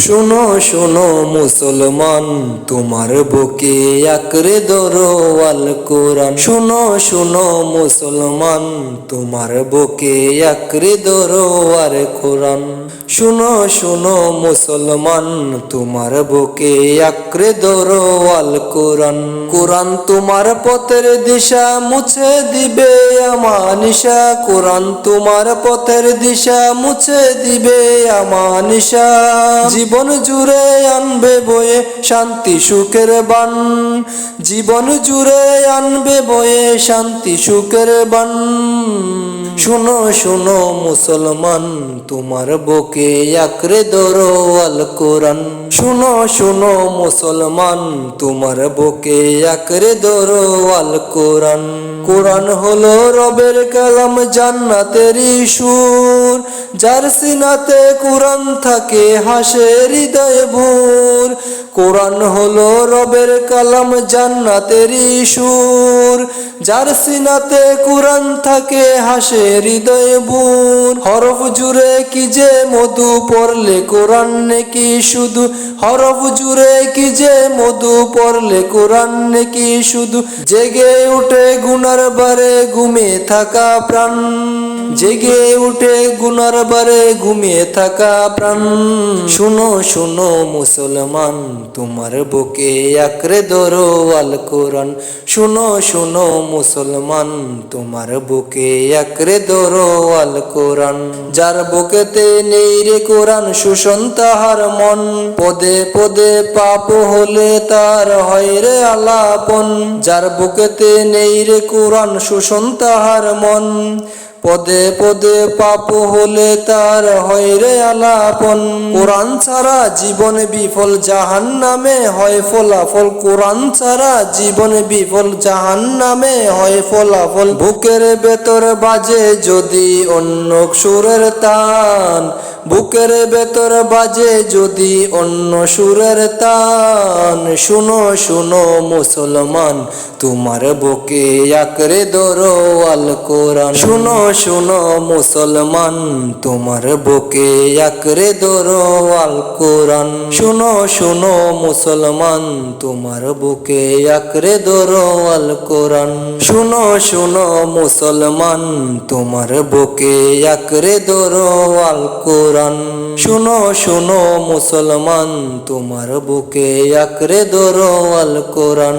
শুনো শুনো মুসলমান, তোমার বুকে আঁকড়ে ধরো আল কোরআন। শুনো শুনো মুসলমান, তোমার বুকে আঁকড়ে ধরো আর কোরআন। শুনো শুনো মুসলমান, তোমার বুকে আঁকড়ে ধরো আল কোরআন। কোরআন তোমার পথের দিশা মুছে দিবে আমানিশা। কোরআন তোমার পথের দিশা মুছে দিবে আমানিশা। জীবন জুড়ে আনবে বয়ে শান্তি সুখের বান। জীবন জুড়ে আনবে বয়ে শান্তি সুখের বান। শুনো শুনো মুসলমান, তোমার বুকে আঁকড়ে ধরো আল কোরআন। শুনো শুনো মুসলমান, তোমার বুকে আঁকড়ে ধরো আল কোরআন। কোরআন হলো রবের কালাম, জান্নাতেরই সুর। যার সিনাতে কোরআন থাকে হাসে হৃদয় ভোর। কোরআন হলো রবের কালাম, জান্নাতেরই সুর। যার সিনাতে কোরআন থাকে হাসে হৃদয় ভোর। হরফ জুড়ে কি যে মধু, পড়লে কোরআন নেকি শুধু। হরফ জুড়ে কি যে মধু, পড়লে কোরআন নেকি শুধু। জেগে উঠে গুনার বারে ঘুমিয়ে থাকা প্রাণ। জেগে উঠে গুনার বারে ঘুমিয়ে থাকা প্রাণ। শুনো শুনো মুসলমান, তোমার বুকে আঁকড়ে ধরো আল কোরআন। শুনো শুনো মুসলমান, তোমার বুকে আঁকড়ে ধরো আল কোরআন। যার বুকেতে নেই রে কোরআন, শোষণ তাহার মন। পদে পদে পাপ হলে তার হয় রে আলাপন। যার বুকেতে নেই রে কোরআন, শোষণ তাহার মন। পদে পদে পাপ হলে তার হয় রে আলাপন। কোরআন ছাড়া জীবন বিফল, জাহান্নামে হয় ফলাফল। কোরআন ছাড়া জীবন বিফল, জাহান্নামে হয় ফলাফল। বুকের ভেতর বাজে যদি অন্য সুরের তান। বুকের ভেতর বাজে যদি অন্য সুরের তান। শুনো শুনো মুসলমান, তোমার বুকে আঁকড়ে ধরো আল কোরআন। শুনো শুনো মুসলমান, তোমার বুকে আঁকড়ে ধরো আল কোরআন। শুনো শুনো মুসলমান, তোমার বুকে আঁকড়ে ধরো আল কোরআন। শুনো শুনো মুসলমান, তোমার বুকে আঁকড়ে ধরো আল কোরআন। শুনো শুনো মুসলমান, তোমার বুকে আঁকড়ে ধরো আল কোরআন।